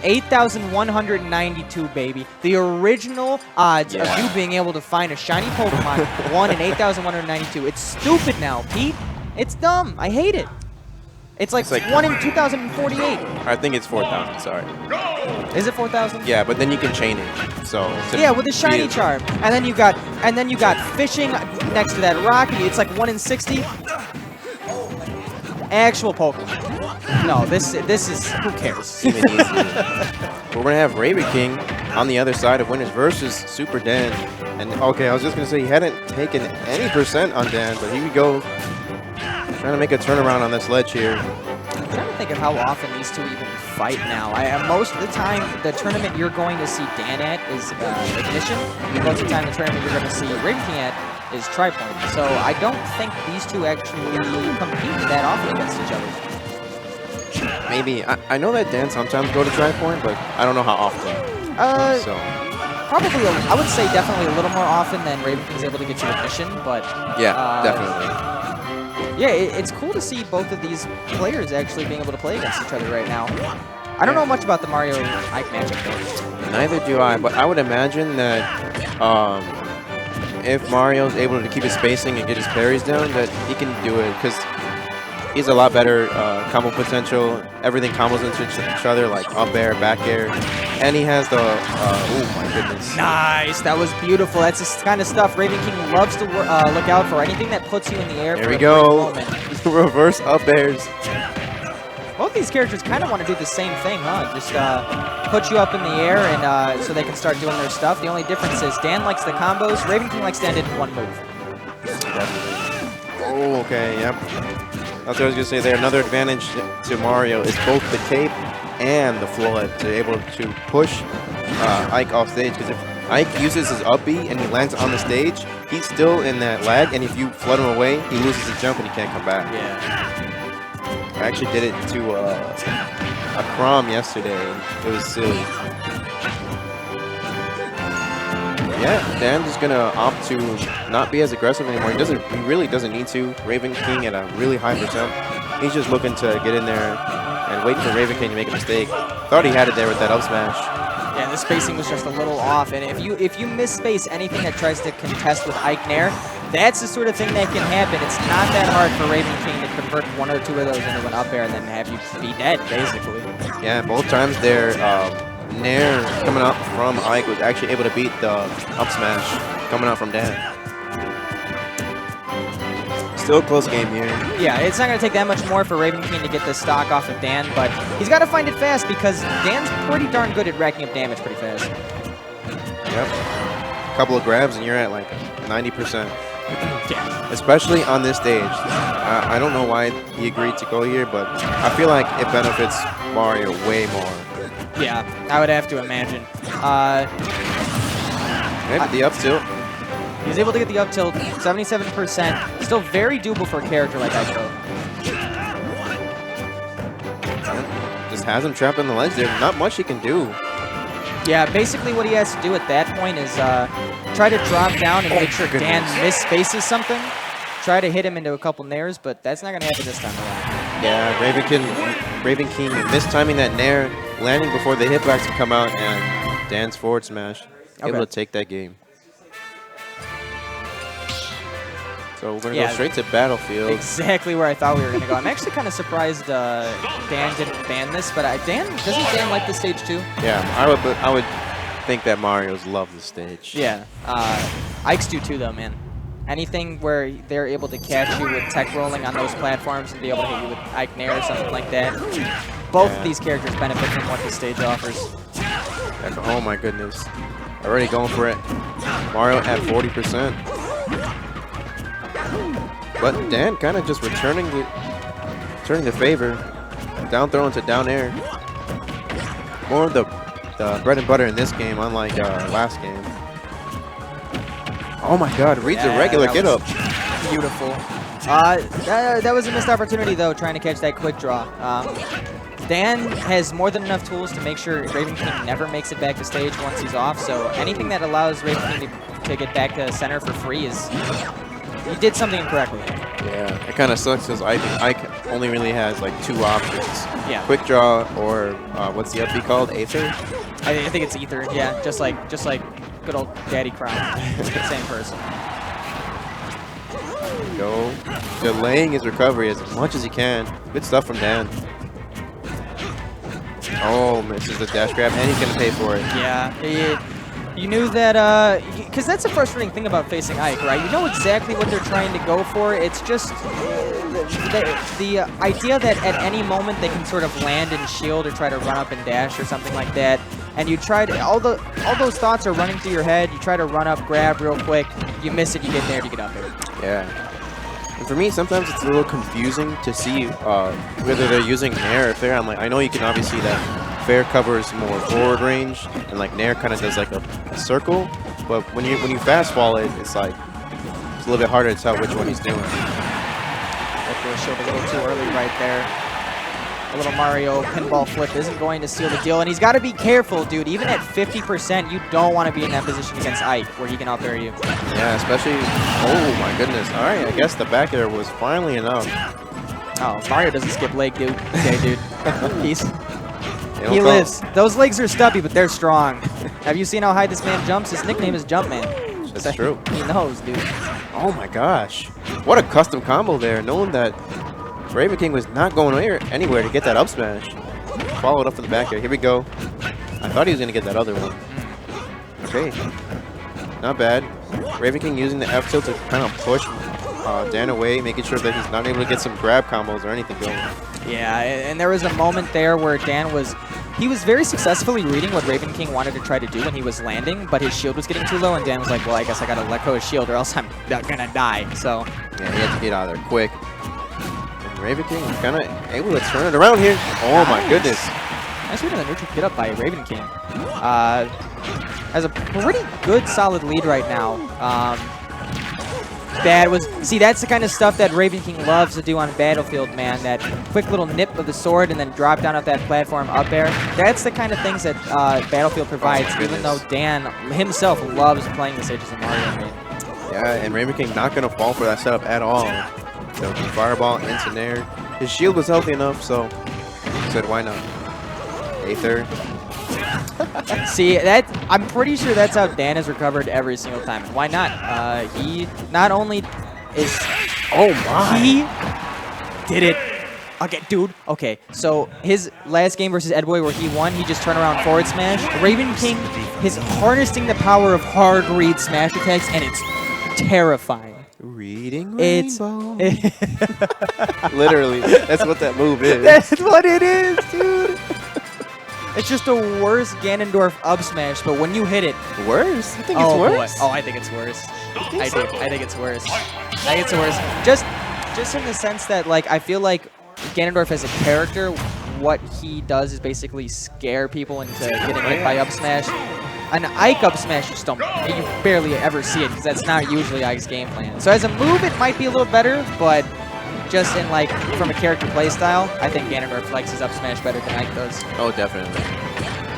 8,192, baby. The original odds of you being able to find a shiny Pokemon won in 8,192. It's stupid now, Pete. It's dumb. I hate it. It's like 1 in 2048. I think it's 4,000, sorry. Is it 4,000? Yeah, but then you can chain it. So yeah, with the shiny charm. And then you got fishing next to that rock. It's like 1 in 60. Actual Pokemon. No, this is, who cares? We're gonna have Ravenking on the other side of winners versus Super Dan. And okay, I was just gonna say he hadn't taken any percent on Dan, but here we go. Trying to make a turnaround on this ledge here. I'm trying to think of how often these two even fight now. Most of the time, the tournament you're going to see Dan at is Ignition. Most of the time, the tournament you're going to see Ravenking at is Tri-Point. So I don't think these two actually compete that often against each other. Maybe. I know that Dan sometimes go to Tri-Point, but I don't know how often. So probably, I would say definitely a little more often than Ravenking's able to get to Ignition, but yeah, definitely. Yeah, it's cool to see both of these players actually being able to play against each other right now. I don't know much about the Mario Ike matchup though. Neither do I, but I would imagine that if Mario's able to keep his spacing and get his parries down, that he can do it because he's a lot better combo potential. Everything combos into each other, like up air, back air. And he has the, oh my goodness. Nice, that was beautiful. That's the kind of stuff Ravenking loves to look out for. Anything that puts you in the air. There we go. Reverse up airs. Both these characters kind of want to do the same thing, huh? Just put you up in the air and so they can start doing their stuff. The only difference is Dan likes the combos. Ravenking likes to end it in one move. Oh, okay, yep. That's what I was going to say there. Another advantage to Mario is both the cape and the flood to be able to push Ike off stage. Because if Ike uses his up B and he lands on the stage, he's still in that lag. And if you flood him away, he loses his jump and he can't come back. Yeah. I actually did it to a Crom yesterday. It was silly. Yeah, Dan's just gonna opt to not be as aggressive anymore. He really doesn't need to. Ravenking at a really high percent. He's just looking to get in there and wait for Ravenking to make a mistake. Thought he had it there with that up smash. Yeah, the spacing was just a little off, and if you miss space anything that tries to contest with Ike Nair, that's the sort of thing that can happen. It's not that hard for Ravenking to convert 1 or 2 of those into an up air and then have you be dead, basically. Yeah, both times there. Nair coming up from Ike was actually able to beat the up smash coming out from Dan. Still a close game here. Yeah, it's not going to take that much more for Ravenking to get the stock off of Dan, but he's got to find it fast because Dan's pretty darn good at racking up damage pretty fast. Yep. A couple of grabs and you're at like 90%. Yeah. Especially on this stage. I don't know why he agreed to go here, but I feel like it benefits Mario way more. Yeah, I would have to imagine. Maybe the up tilt. He's able to get the up tilt, 77%. Still very doable for a character like Ike, though. Just has him trapped on the ledge there. Not much he can do. Yeah, basically what he has to do at that point is try to drop down and make sure Dan misspaces something. Try to hit him into a couple nairs, but that's not going to happen this time around. Yeah, Ravenking mistiming that nair, landing before the hitbacks can come out, and Dan's forward smash. Able to take that game. So we're going to go straight to Battlefield. Exactly where I thought we were going to go. I'm actually kind of surprised Dan didn't ban this, but doesn't Dan like the stage too? Yeah, I would think that Mario's love the stage. Yeah, Ike's do too though, man. Anything where they're able to catch you with tech rolling on those platforms and be able to hit you with Ike Nair or something like that. Both of these characters benefit from what the stage offers. Oh my goodness. Already going for it. Mario at 40%. But Dan kind of just returning the favor. Down throw into down air. More of the bread and butter in this game, unlike last game. Oh my god, reads a regular get up. Beautiful. That was a missed opportunity though, trying to catch that quick draw. Dan has more than enough tools to make sure Ravenking never makes it back to stage once he's off, so anything that allows Ravenking to get back to center for free is you did something incorrectly. Yeah, it kind of sucks because Ike only really has like 2 options. Yeah. Quick draw or what's the up B called? Aether? I think it's Ether. Yeah, just like good old Daddy Crown. Same person. Go. Delaying his recovery as much as he can. Good stuff from Dan. Oh, misses the dash grab, and he's going to pay for it. Yeah. You knew that, because that's the frustrating thing about facing Ike, right? You know exactly what they're trying to go for. It's just the idea that at any moment they can sort of land and shield or try to run up and dash or something like that. And you try to, all those thoughts are running through your head. You try to run up, grab real quick. You miss it, you get there, you get up there. Yeah. And for me, sometimes it's a little confusing to see whether they're using Nair or Fair. I'm like, I know you can obviously see that Fair covers more forward range, and like Nair kind of does like a circle. But when you fast fall it, it's like it's a little bit harder to tell which one he's doing. That shield a little too early right there. A little Mario pinball flip isn't going to seal the deal, and he's got to be careful, dude. Even at 50%, you don't want to be in that position against Ike, where he can out-air you. Yeah, especially. Oh my goodness! All right, I guess the back air was finally enough. Oh, Mario doesn't skip leg, dude. Okay, dude. He lives. Those legs are stubby, but they're strong. Have you seen how high this man jumps? His nickname is Jumpman. That's true. He knows, dude. Oh my gosh! What a custom combo there, knowing that Ravenking was not going anywhere to get that up smash. Followed up from the back air. Here we go. I thought he was going to get that other one. Okay. Not bad. Ravenking using the F tilt to kind of push Dan away, making sure that he's not able to get some grab combos or anything going. Yeah, and there was a moment there where Dan was very successfully reading what Ravenking wanted to try to do when he was landing, but his shield was getting too low, and Dan was like, well, I guess I got to let go of his shield or else I'm going to die. So yeah, he had to get out of there quick. Ravenking kind of able to turn it around here. Oh my goodness. Nice read on the neutral get up by Ravenking. Has a pretty good solid lead right now. See, that's the kind of stuff that Ravenking loves to do on Battlefield, man. That quick little nip of the sword and then drop down off that platform up air. That's the kind of things that Battlefield provides, even though Dan himself loves playing the stages of Mario game. Yeah, and Ravenking not going to fall for that setup at all. So fireball into Nair. His shield was healthy enough, so he said, why not? Aether. See, I'm pretty sure that's how Dan has recovered every single time. And why not? He not only is... Oh my! He did it. Okay, dude. Okay, so his last game versus Edboy where he won, he just turned around forward smash. Ravenking is harnessing the power of hard read smash attacks, and it's terrifying. Reading Rainbow. Literally, that's what that move is. That's what it is, dude. It's just a worse Ganondorf up smash, but when you hit it... Worse? You think it's worse? Boy. Oh, I think it's worse. I think it's worse. I think it's worse. Just in the sense that, like, I feel like Ganondorf as a character, what he does is basically scare people into getting hit by up smash. An Ike up smash, you barely ever see it because that's not usually Ike's game plan. So as a move, it might be a little better, but just in like from a character playstyle, I think Ganondorf likes his up smash better than Ike does. Oh, definitely.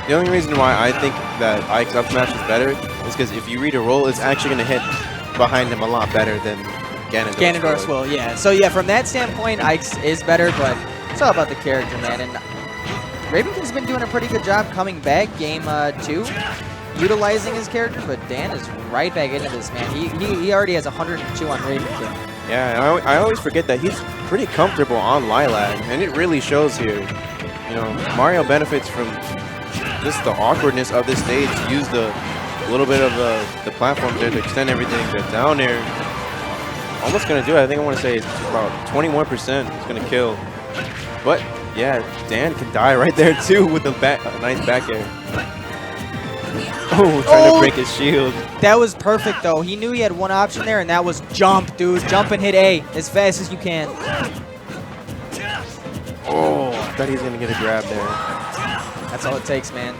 The only reason why I think that Ike's up smash is better is because if you read a roll, it's actually going to hit behind him a lot better than Ganondorf's will, yeah. So yeah, from that standpoint, Ike's is better, but it's all about the character, man. And Ravenking's been doing a pretty good job coming back game 2. Utilizing his character, but Dan is right back into this, man. He already has 102 on Ravenking. Yeah, I always forget that he's pretty comfortable on Lilac, and it really shows here. You know, Mario benefits from just the awkwardness of this stage. Use the little bit of the platform there to extend everything. But down there, almost going to do it. I think I want to say it's about 21% is going to kill. But, yeah, Dan can die right there, too, with a nice back air. Oh, trying to break his shield. That was perfect, though. He knew he had one option there, and that was jump, dude. Jump and hit A as fast as you can. Oh, I thought he was going to get a grab there. That's all it takes, man.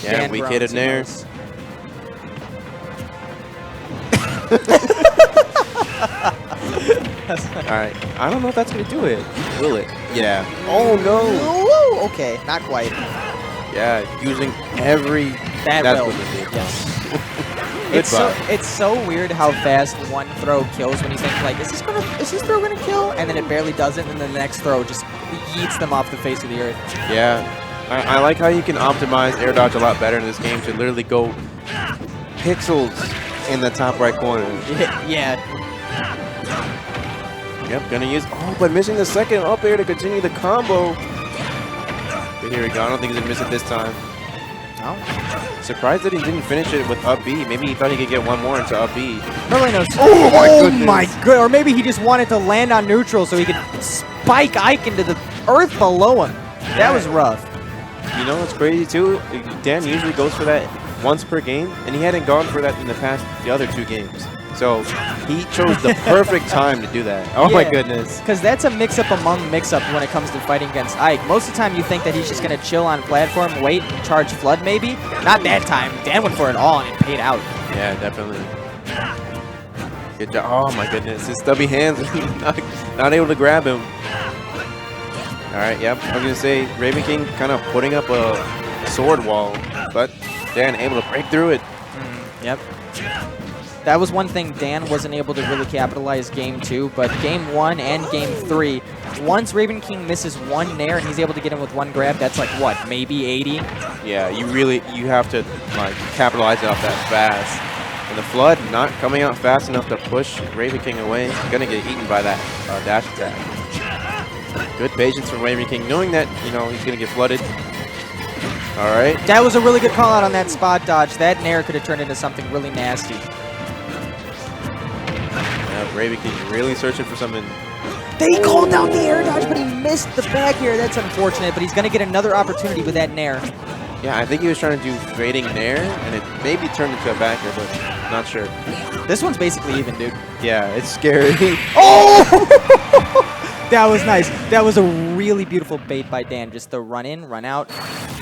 Yeah, Dan weak hit in there. Alright, I don't know if that's going to do it. Will it? Yeah. Oh, no. Ooh, okay, not quite. Yeah, using every... That That's will. what it is. Yes. Goodbye. It's so weird how fast one throw kills when you think like, is this throw gonna kill? And then it barely doesn't, and then the next throw just yeets them off the face of the earth. Yeah, I like how you can optimize air dodge a lot better in this game to literally go pixels in the top right corner. Yeah. Yep, gonna use... Oh, but missing the second up air to continue the combo. But here we go. I don't think he's gonna miss it this time. No. Surprised that he didn't finish it with up B. Maybe he thought he could get one more into up B. Nobody knows. Oh my goodness. My god. Or maybe he just wanted to land on neutral so he could spike Ike into the earth below him. That was rough. You know what's crazy too? Dan usually goes for that once per game, and he hadn't gone for that in the other 2 games. So he chose the perfect time to do that. Oh my goodness. Because that's a mix-up among mix-up when it comes to fighting against Ike. Most of the time you think that he's just going to chill on platform, wait, and charge Flood maybe. Not that time. Dan went for it all and it paid out. Yeah, definitely. Good job. Oh my goodness. His stubby hands not able to grab him. Alright, yep. I was going to say Ravenking kind of putting up a sword wall, but Dan able to break through it. Yep. That was one thing Dan wasn't able to really capitalize game 2, but game 1 and game 3, once Ravenking misses one nair and he's able to get him with one grab, that's like what, maybe 80? Yeah, you have to like capitalize it off that fast. And the Flood not coming out fast enough to push Ravenking away. Gonna get eaten by that dash attack. Good patience from Ravenking, knowing that, you know, he's gonna get flooded. All right. That was a really good call out on that spot dodge. That nair could have turned into something really nasty. Ravenking really searching for something. They called out the air dodge, but he missed the back air. That's unfortunate, but he's going to get another opportunity with that nair. Yeah, I think he was trying to do fading nair, and it maybe turned into a back air, but not sure. This one's basically even, dude. Yeah, it's scary. Oh! That was nice. That was a really beautiful bait by Dan. Just the run in, run out.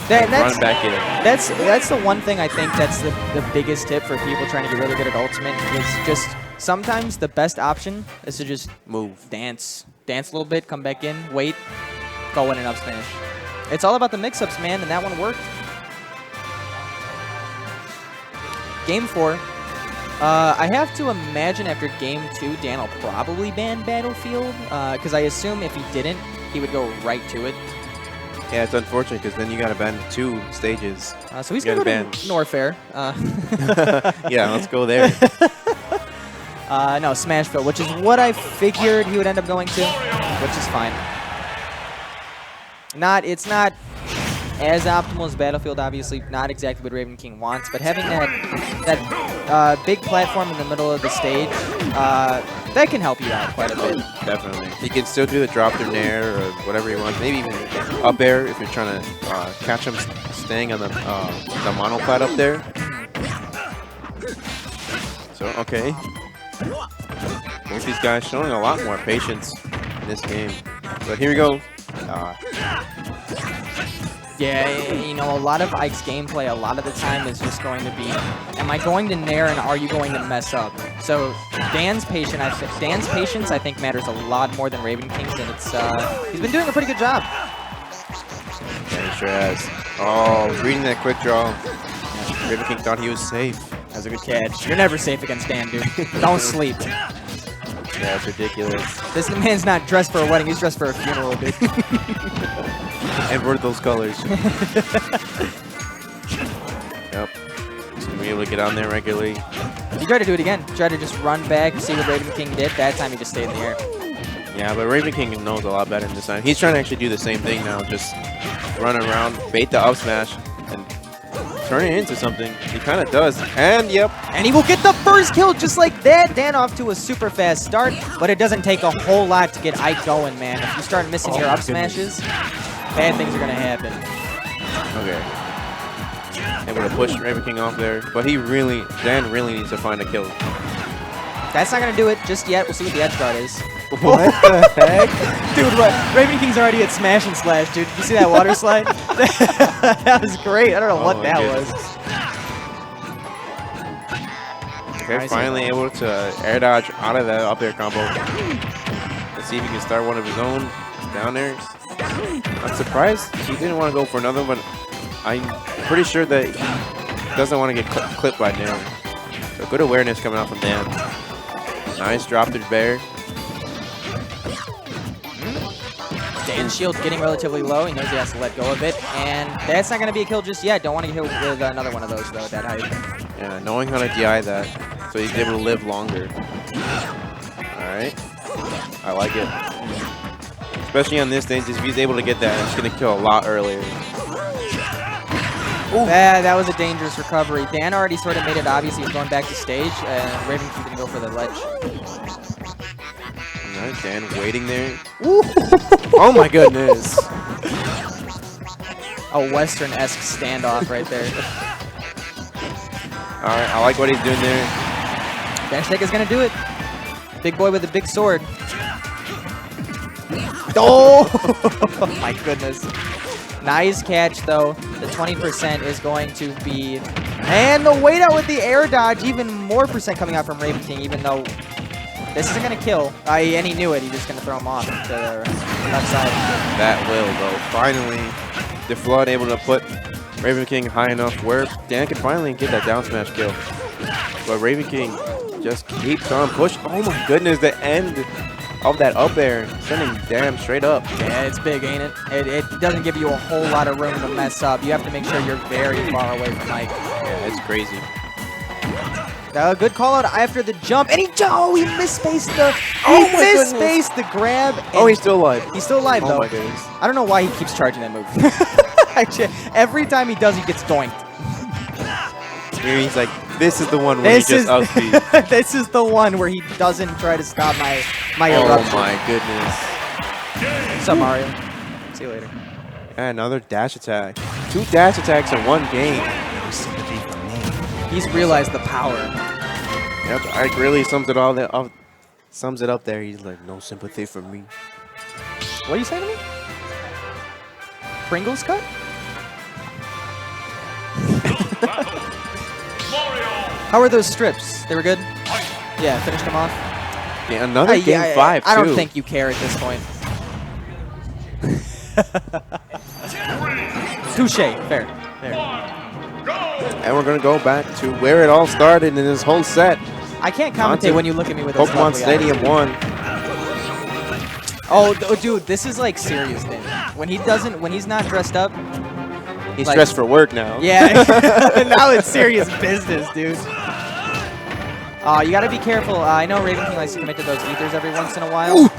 That's, run back in. That's the one thing I think that's the biggest tip for people trying to get really good at ultimate is just sometimes the best option is to just move. Dance a little bit, come back in, wait, go in and up smash. It's all about the mix-ups, man, and that one worked. Game 4. I have to imagine after game 2, Dan will probably ban Battlefield, because I assume if he didn't, he would go right to it. Yeah, it's unfortunate because then you got to ban 2 stages. So he's going to go to Norfair. Yeah, let's go there. No, Smashville, which is what I figured he would end up going to, which is fine. It's not as optimal as Battlefield, obviously, not exactly what Ravenking wants, but having that big platform in the middle of the stage, that can help you out quite a bit. Definitely. You can still do the drop through nair or whatever you want, maybe even up air if you're trying to catch him staying on the monoplat up there. So, okay. Both these guys showing a lot more patience in this game. But here we go. Yeah, you know, a lot of Ike's gameplay, a lot of the time is just going to be, am I going to nair and are you going to mess up? So Dan's patience, I think, matters a lot more than Ravenking's, and it's he's been doing a pretty good job. Yeah, he sure has. Oh, reading that quick draw. Ravenking thought he was safe. That was a good catch. You're never safe against Dan, dude. Don't sleep. Yeah, it's ridiculous. This man's not dressed for a wedding, he's dressed for a funeral, dude. And we're those colors. Yep. He's gonna be able to get on there regularly. He tried to do it again. He tried to just run back, see what Ravenking did. That time he just stayed in the air. Yeah, but Ravenking knows a lot better this time. He's trying to actually do the same thing now. Just run around, bait the up smash, and turn it into something. He kind of does. And, yep. And he will get the first kill just like that. Dan off to a super fast start, but it doesn't take a whole lot to get Ike going, man. If you start missing your up smashes, bad things are going to happen. Okay. Able to push Ravenking off there, but Dan really needs to find a kill. That's not going to do it just yet. We'll see what the edge guard is. What the heck? Dude, what? Ravenking's already at smash and slash, dude. Did you see that water slide? That was great. I don't know what that was. Okay, finally able to air dodge out of that up air combo. Let's see if he can start one of his own down there. I'm surprised he didn't want to go for another one I'm pretty sure that he doesn't want to get clipped by Dan. So good awareness coming out from Dan. Nice drop to bear. Dan's shield's getting relatively low. He knows he has to let go of it. And that's not going to be a kill just yet. Don't want to get hit with another one of those, though, at that height. Yeah, knowing how to DI that, so he's able to live longer. Alright. I like it. Especially on this stage, if he's able to get that, it's going to kill a lot earlier. That was a dangerous recovery. Dan already sort of made it obvious he was going back to stage, and Ravenking's going to go for the ledge. Alright, Dan waiting there. Oh my goodness. A Western-esque standoff right there. Alright, I like what he's doing there. Dash Tech is going to do it. Big boy with a big sword. Oh! My goodness. Nice catch, though. The 20% is going to be... And the wait out with the air dodge, even more percent coming out from Ravenking, even though this isn't going to kill. And he knew it. He's just going to throw him off to the left side. That will, though. Finally, the Flood able to put Ravenking high enough where Dan can finally get that down smash kill. But Ravenking just keeps on pushing. Oh my goodness, the end of that up air, sending Dan straight up. Yeah, it's big, ain't it? It doesn't give you a whole lot of room to mess up. You have to make sure you're very far away from Mike. Yeah, it's crazy. Good call out after the jump, and he misspaced the misspaced the grab. Oh, he's still alive. He's still alive though. Oh my goodness. I don't know why he keeps charging that move. Actually, every time he does, he gets doinked. Here he's like, this is the one where he just outspeeds. This is the one where he doesn't try to stop my eruption. Oh my goodness. What's up, Mario? See you later. And another dash attack. 2 dash attacks in one game. He's realized the power. Yep, Ike really sums it up there. He's like, no sympathy for me. What do you say to me? Pringles cut? How were those strips? They were good? Yeah, finished them off. Yeah, another game 5 too. I don't think you care at this point. Touche. Fair. And we're going to go back to where it all started in this whole set. I can't commentate when you look at me with those Pokemon Stadium 1. Oh, dude, this is like serious, dude. When he's not dressed up, he's like, dressed for work now. Yeah, now it's serious business, dude. You gotta be careful. I know Ravenking likes to commit to those ethers every once in a while. Ooh.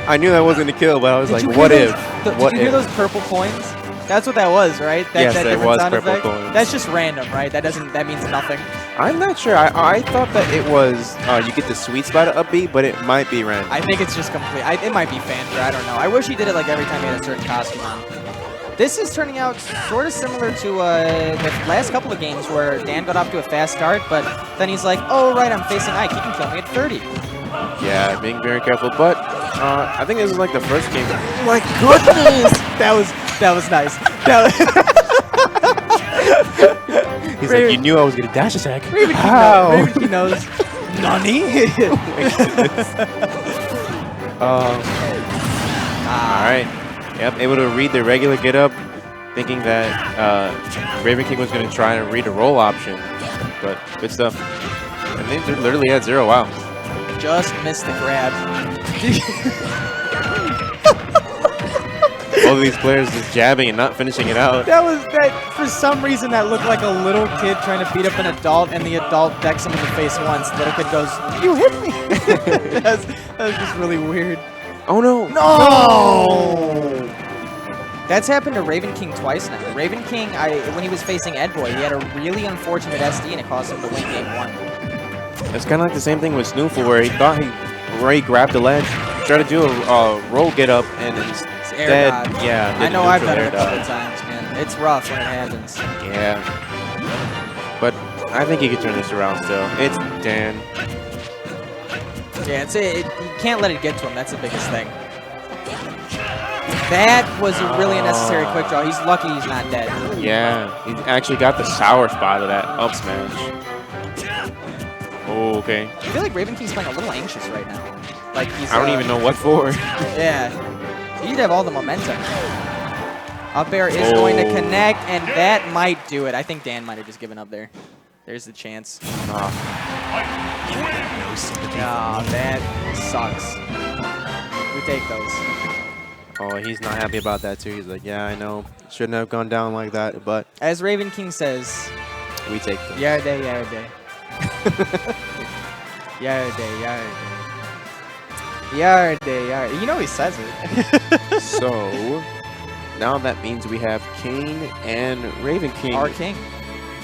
I knew that wasn't a kill, but I was like, what if? Did you hear those purple coins? That's what that was, right? Yes, that was purple coins. That's just random, right? That means nothing. I'm not sure. I thought that it was you get the sweet spot of upbeat, but it might be random. I think it's just complete. It might be fanfare. I don't know. I wish he did it like every time he had a certain costume on. This is turning out sort of similar to the last couple of games where Dan got off to a fast start, but then he's like, oh, right, I'm facing Ike. He can kill me at 30. Yeah, being very careful. But I think this is like the first game. Oh, my goodness! That was nice. He's like, you knew I was going to dash attack. Ravenking knows. Nani? All right. Yep, able to read the regular get-up, thinking that Ravenking was going to try and read a roll option. But good stuff. And they literally had 0 out. Just missed the grab. All of these players just jabbing and not finishing it out. For some reason, that looked like a little kid trying to beat up an adult, and the adult decks him in the face once. The little kid goes, "You hit me!" that was just really weird. Oh no! No! That's happened to Ravenking twice now. Ravenking, when he was facing Edboy, he had a really unfortunate SD, and it caused him to win game 1. It's kind of like the same thing with Snoofle, where he thought he grabbed the ledge, tried to do a roll get up, and instead, yeah. I know I've done it a couple times, man. It's rough when it happens. Yeah. But I think he could turn this around still. It's Dan. Yeah, you can't let it get to him. That's the biggest thing. That was a really unnecessary quick draw. He's lucky he's not dead. Yeah, he actually got the sour spot of that up smash. Oh, okay. I feel like Ravenking's playing a little anxious right now. Like he's. I don't even know what for. Yeah. He should have all the momentum. Up air is going to connect, and that might do it. I think Dan might have just given up there. There's the chance. Oh, that sucks. We take those. oh, he's not happy about that too. He's like, yeah, I know. Shouldn't have gone down like that, but As Ravenking says, we take them. Yarday, Yarday. Yarday, Yarday. Yarday, Yarday. You know he says it. So now that means we have Kane and Ravenking. Our king.